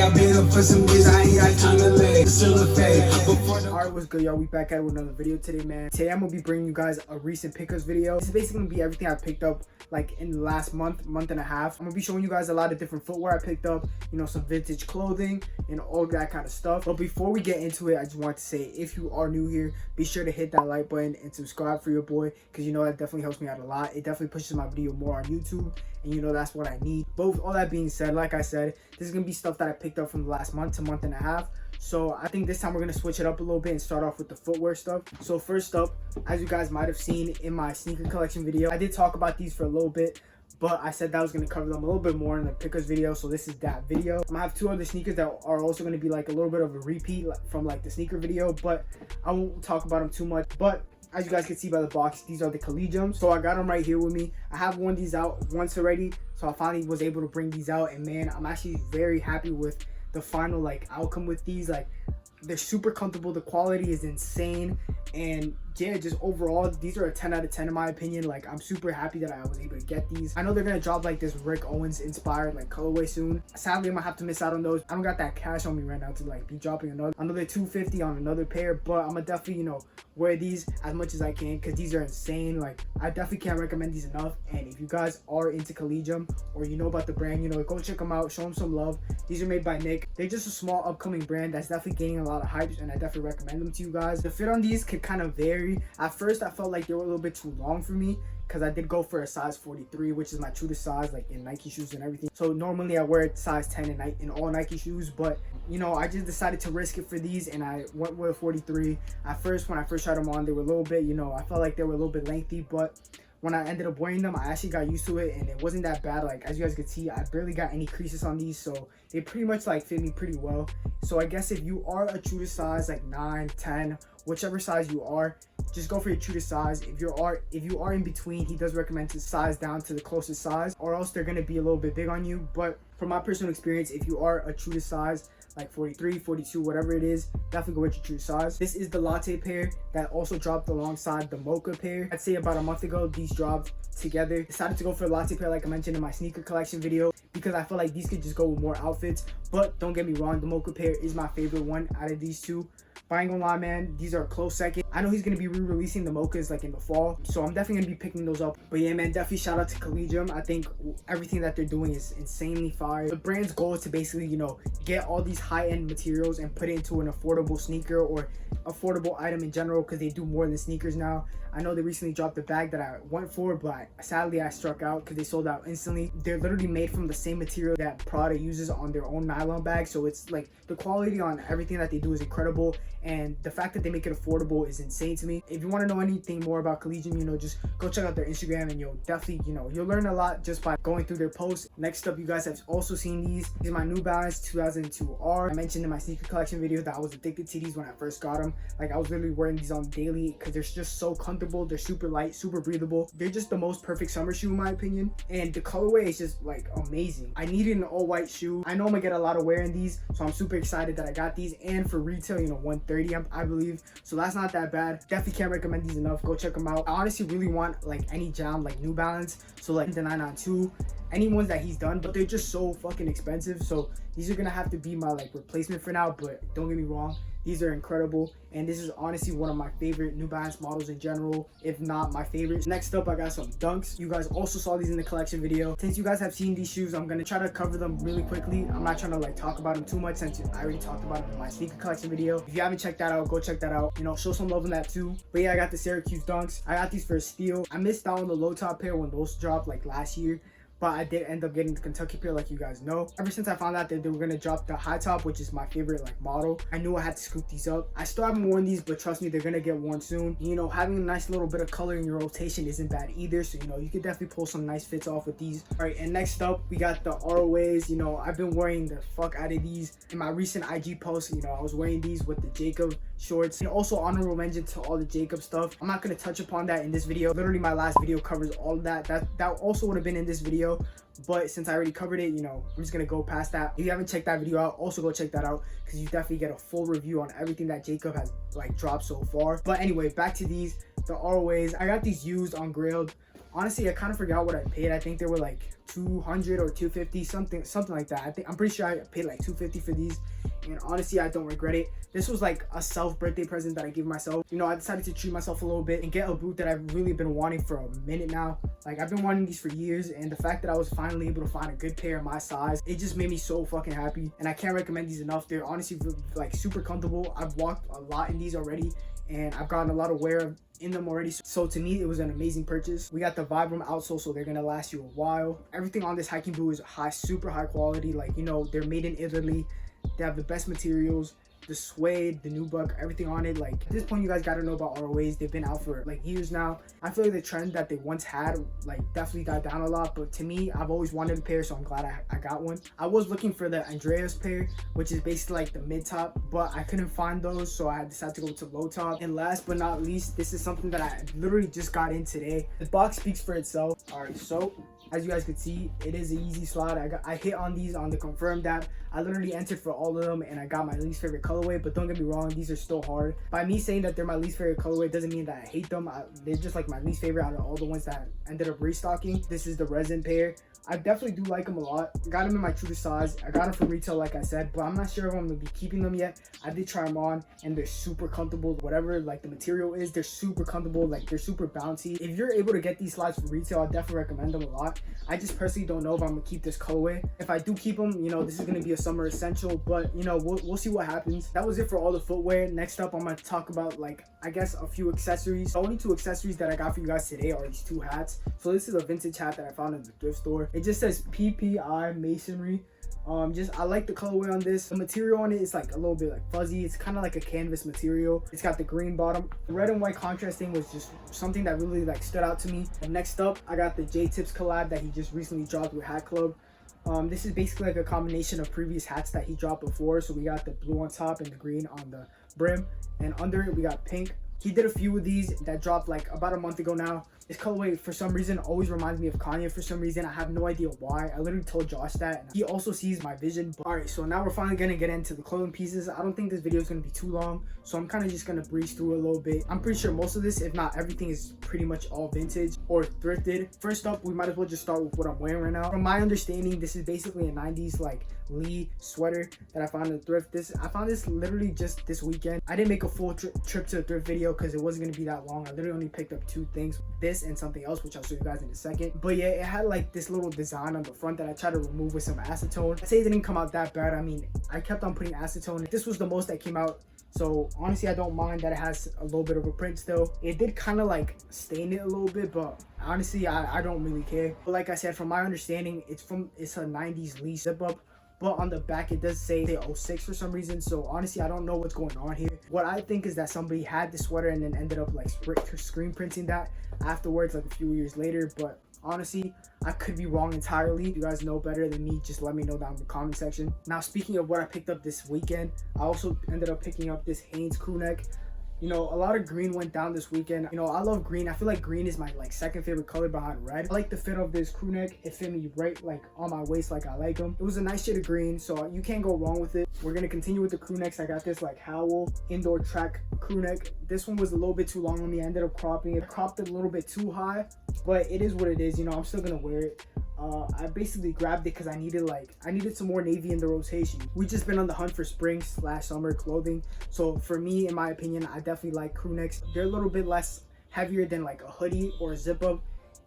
I've been up for some days, I ain't got time to lay. Still a fade. Alright, what's good, y'all? We back at it with another video today, man. Today I'm gonna be bringing you guys a recent pickups video. This is basically gonna be everything I picked up like in the last month and a half. I'm gonna be showing you guys a lot of different footwear I picked up, you know, some vintage clothing and all that kind of stuff. But before we get into it, I just want to say, if you are new here, be sure to hit that like button and subscribe for your boy, because you know that definitely helps me out a lot. It definitely pushes my video more on YouTube, and you know that's what I need. But with all that being said, like I said, this is gonna be stuff that I picked up from the last month to month and a half. So I think this time we're gonna switch it up a little bit and start off with the footwear stuff. So first up, as you guys might have seen in my sneaker collection video, I did talk about these for a little bit, but I said that I was gonna cover them a little bit more in the pickups video. So this is that video. I'm gonna have two other sneakers that are also gonna be like a little bit of a repeat from like the sneaker video, but I won't talk about them too much. But as you guys can see by the box, these are the Collegiums. So I got them right here with me. I have worn these out once already, so I finally was able to bring these out, and man, I'm actually very happy with the final like outcome with these. Like, they're super comfortable, the quality is insane, and yeah, just overall these are a 10 out of 10 in my opinion. Like, I'm super happy that I was able to get these. I know they're gonna drop like this Rick Owens inspired like colorway soon. Sadly, I'm gonna have to miss out on those. I don't got that cash on me right now to like be dropping another $250 on another pair, but I'm gonna definitely, you know, wear these as much as I can, because these are insane. Like, I definitely can't recommend these enough. And if you guys are into Collegium or you know about the brand, you know, go check them out, show them some love. These are made by Nick. They're just a small upcoming brand that's definitely gaining a lot of hype, and I definitely recommend them to you guys. The fit on these could kind of vary. At first I felt like they were a little bit too long for me, because I did go for a size 43, which is my true to size, like in Nike shoes and everything. So normally I wear size 10 in all Nike shoes, but you know, I just decided to risk it for these, and I went with a 43. At first, when I first tried them on, they were a little bit, you know, I felt like they were a little bit lengthy, but when I ended up wearing them, I actually got used to it, and it wasn't that bad. Like, as you guys can see, I barely got any creases on these, so they pretty much like fit me pretty well. So I guess if you are a true to size, like 9, 10, whichever size you are, just go for your true to size. If you are in between, he does recommend to size down to the closest size, or else they're gonna be a little bit big on you. But from my personal experience, if you are a true to size, like 43, 42, whatever it is, definitely go with your true size. This is the latte pair that also dropped alongside the mocha pair. I'd say about a month ago, these dropped together. Decided to go for a latte pair like I mentioned in my sneaker collection video, because I feel like these could just go with more outfits. But don't get me wrong, the mocha pair is my favorite one out of these two. But I ain't gonna lie, man, these are a close second. I know he's gonna be re-releasing the mochas like in the fall, so I'm definitely gonna be picking those up. But yeah, man, definitely shout out to Collegium. I think everything that they're doing is insanely fire. The brand's goal is to basically, you know, get all these high-end materials and put it into an affordable sneaker or affordable item in general, because they do more than sneakers now. I know they recently dropped a bag that I went for, but sadly I struck out because they sold out instantly. They're literally made from the same material that Prada uses on their own nylon bag, so it's like the quality on everything that they do is incredible, and the fact that they make it affordable is insane to me. If you want to know anything more about Collegium, you know, just go check out their Instagram, and you'll definitely, you know, you'll learn a lot just by going through their posts. Next up, you guys have also seen these. These are my New Balance 2002R. I mentioned in my sneaker collection video that I was addicted to these when I first got them. Like, I was literally wearing these on daily because they're just so comfortable. They're super light, super breathable. They're just the most perfect summer shoe in my opinion, and the colorway is just like amazing. I needed an all white shoe. I know I'm gonna get a lot of wear in these, so I'm super excited that I got these. And for retail, you know, 130 I believe, so that's not that bad. Definitely can't recommend these enough. Go check them out. I honestly really want like any jam like New Balance, so like the 992, any ones that he's done, but they're just so fucking expensive, so these are gonna have to be my like replacement for now. But don't get me wrong, these are incredible, and this is honestly one of my favorite New Balance models in general, if not my favorite. Next up, I got some Dunks. You guys also saw these in the collection video. Since you guys have seen these shoes, I'm gonna try to cover them really quickly. I'm not trying to like talk about them too much, since I already talked about them in my sneaker collection video. If you haven't checked that out, go check that out. You know, show some love on that too. But yeah, I got the Syracuse Dunks. I got these for a steal. I missed out on the low top pair when those dropped like last year, but I did end up getting the Kentucky pair, like you guys know. Ever since I found out that they were gonna drop the high top, which is my favorite like model, I knew I had to scoop these up. I still haven't worn these, but trust me, they're gonna get worn soon. You know, having a nice little bit of color in your rotation isn't bad either, so you know, you could definitely pull some nice fits off with these. All right, and next up, we got the ROAs. You know, I've been wearing the fuck out of these. In my recent IG post, you know, I was wearing these with the Jacob shorts, and also honorable mention to all the Jacob stuff. I'm not gonna touch upon that in this video. Literally, my last video covers all of that. That also would have been in this video, but since I already covered it, you know, I'm just gonna go past that. If you haven't checked that video out, also go check that out, because you definitely get a full review on everything that Jacob has like dropped so far. But anyway, back to these, the ROAs. I got these used on Grailed Honestly, I kind of forgot what I paid. I think they were like 200 or 250, something like that. I'm pretty sure I paid like 250 for these, and honestly, I don't regret it. This was like a self birthday present that I gave myself. You know, I decided to treat myself a little bit and get a boot that I've really been wanting for a minute now. Like, I've been wanting these for years, and the fact that I was finally able to find a good pair of my size, it just made me so fucking happy, and I can't recommend these enough. They're honestly like super comfortable. I've walked a lot in these already, and I've gotten a lot of wear in them already. So to me, it was an amazing purchase. We got the Vibram outsole, so they're gonna last you a while. Everything on this hiking boot is super high quality. Like, you know, they're made in Italy. They have the best materials, the suede, the nubuck, everything on it. Like, at this point, you guys gotta know about ROAs. They've been out for like years now. I feel like the trend that they once had like definitely died down a lot, but to me, I've always wanted a pair, so I'm glad I got one. I was looking for the Andreas pair, which is basically like the mid top, but I couldn't find those, so I decided to go to low top. And last but not least, this is something that I literally just got in today. The box speaks for itself. All right, so as you guys can see, it is an easy slide. I hit on these on the confirmed app. I literally entered for all of them, and I got my least favorite colorway, but don't get me wrong, these are still hard. By me saying that they're my least favorite colorway doesn't mean that I hate them. They're just like my least favorite out of all the ones that I ended up restocking. This is the resin pair. I definitely do like them a lot. I got them in my true to size. I got them from retail, like I said, but I'm not sure if I'm gonna be keeping them yet. I did try them on, and they're super comfortable. Whatever like the material is, they're super comfortable. Like, they're super bouncy. If you're able to get these slides from retail, I definitely recommend them a lot. I just personally don't know if I'm gonna keep this colorway. If I do keep them, you know, this is gonna be a summer essential, but you know, we'll see what happens. That was it for all the footwear. Next up, I'm gonna talk about, like, I guess a few accessories. The only two accessories that I got for you guys today are these two hats. So this is a vintage hat that I found in the thrift store. It just says PPI masonry. I like the colorway on this. The material on it is like a little bit like fuzzy. It's kind of like a canvas material. It's got the green bottom. The red and white contrasting was just something that really like stood out to me. And next up, I got the J-Tips collab that he just recently dropped with Hat Club. This is basically like a combination of previous hats that he dropped before. So we got the blue on top and the green on the brim, and under it we got pink. He did a few of these that dropped like about a month ago now. This colorway for some reason always reminds me of Kanye for some reason. I have no idea why. I literally told Josh that, and he also sees my vision. Alright, so now we're finally gonna get into the clothing pieces. I don't think this video is gonna be too long, so I'm kind of just gonna breeze through it a little bit. I'm pretty sure most of this, if not everything, is pretty much all vintage or thrifted. First up, we might as well just start with what I'm wearing right now. From my understanding, this is basically a 90s like Lee sweater that I found in the thrift. I found this literally just this weekend. I didn't make a full trip to the thrift video because it wasn't gonna be that long. I literally only picked up two things, this and something else, which I'll show you guys in a second. But yeah, it had like this little design on the front that I tried to remove with some acetone. I say it didn't come out that bad. I mean, I kept on putting acetone. This was the most that came out. So honestly, I don't mind that it has a little bit of a print still. It did kind of like stain it a little bit, but honestly, I don't really care. But like I said, from my understanding, it's a 90s Lee zip up. But on the back, it does say 06 for some reason. So honestly, I don't know what's going on here. What I think is that somebody had the sweater and then ended up like screen printing that afterwards, like a few years later. But honestly, I could be wrong entirely. If you guys know better than me, just let me know down in the comment section. Now, speaking of what I picked up this weekend, I also ended up picking up this Hanes crew neck. You know, a lot of green went down this weekend. You know, I love green. I feel like green is my like second favorite color behind red. I like the fit of this crew neck. It fit me right like on my waist like I like them. It was a nice shade of green, so you can't go wrong with it. We're gonna continue with the crew necks. I got this like Howell indoor track crew neck. This one was a little bit too long on me. I ended up cropping it. I cropped it a little bit too high, but it is what it is. You know, I'm still gonna wear it. I basically grabbed it because I needed some more navy in the rotation. We've just been on the hunt for spring/summer clothing. So for me, in my opinion, I definitely like crew necks. They're a little bit less heavier than like a hoodie or a zip up,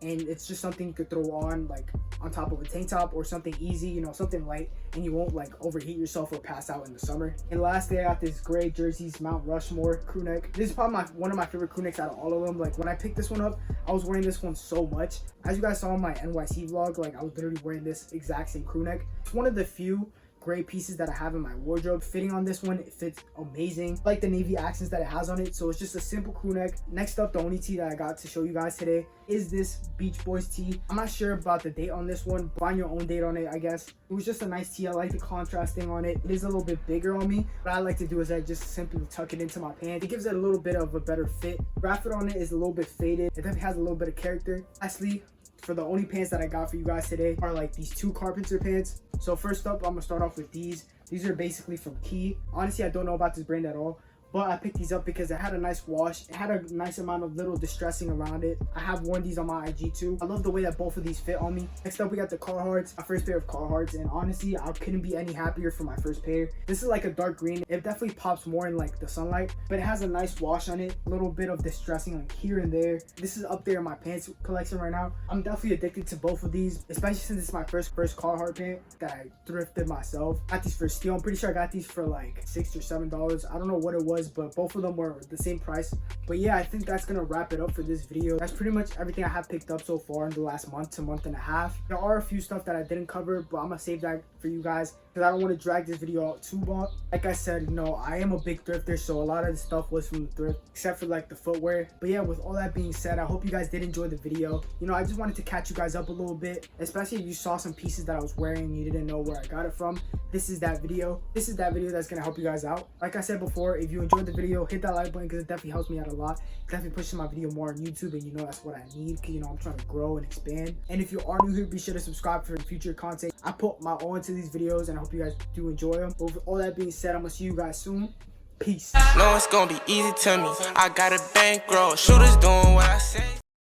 and it's just something you could throw on like on top of a tank top or something easy, you know, something light, and you won't like overheat yourself or pass out in the summer. And lastly, I got this gray Jersey's Mount Rushmore crew neck. This is probably one of my favorite crew necks out of all of them. Like when I picked this one up, I was wearing this one so much. As you guys saw in my NYC vlog, like I was literally wearing this exact same crew neck. It's one of the few gray pieces that I have in my wardrobe. Fitting on this one, it fits amazing. I like the navy accents that it has on it, so it's just a simple crew neck. Next up, the only tee that I got to show you guys today is this Beach Boys tee. I'm not sure about the date on this one. Find your own date on it, I guess. It was just a nice tee. I like the contrasting on it. It is a little bit bigger on me. What I like to do is I just simply tuck it into my pants. It gives it a little bit of a better fit. Graphic on it is a little bit faded. It definitely has a little bit of character. Lastly, for the only pants that I got for you guys today are like these two carpenter pants. So first up, I'm gonna start off with these. These are basically from Key. Honestly, I don't know about this brand at all, but I picked these up because it had a nice wash. It had a nice amount of little distressing around it. I have worn these on my IG too. I love the way that both of these fit on me. Next up, we got the Carhartts, my first pair of Carhartts, and honestly, I couldn't be any happier for my first pair. This is like a dark green. It definitely pops more in like the sunlight, but it has a nice wash on it. A little bit of distressing like here and there. This is up there in my pants collection right now. I'm definitely addicted to both of these, especially since it's my first Carhartt pant that I thrifted myself. I got these for steal. I'm pretty sure I got these for like $6 or $7. I don't know what it was, but both of them were the same price. But yeah, I think that's gonna wrap it up for this video. That's pretty much everything I have picked up so far in the last month to month and a half. There are a few stuff that I didn't cover, but I'm gonna save that for you guys because I don't want to drag this video out too long. Like I said, you know, I am a big thrifter, so a lot of the stuff was from the thrift, except for like the footwear. But yeah, with all that being said, I hope you guys did enjoy the video. You know, I just wanted to catch you guys up a little bit, especially if you saw some pieces that I was wearing and you didn't know where I got it from. This is that video. This is that video that's gonna help you guys out. Like I said before, if you enjoyed the video, hit that like button because it definitely helps me out a lot. It definitely pushes my video more on YouTube, and you know that's what I need because, you know, I'm trying to grow and expand. And if you are new here, be sure to subscribe for future content. I put my all into these videos, and I hope you guys do enjoy them. But with all that being said, I'm gonna see you guys soon. Peace. No, it's gonna be easy to me. I got a bankroll. Shooters doing what I said.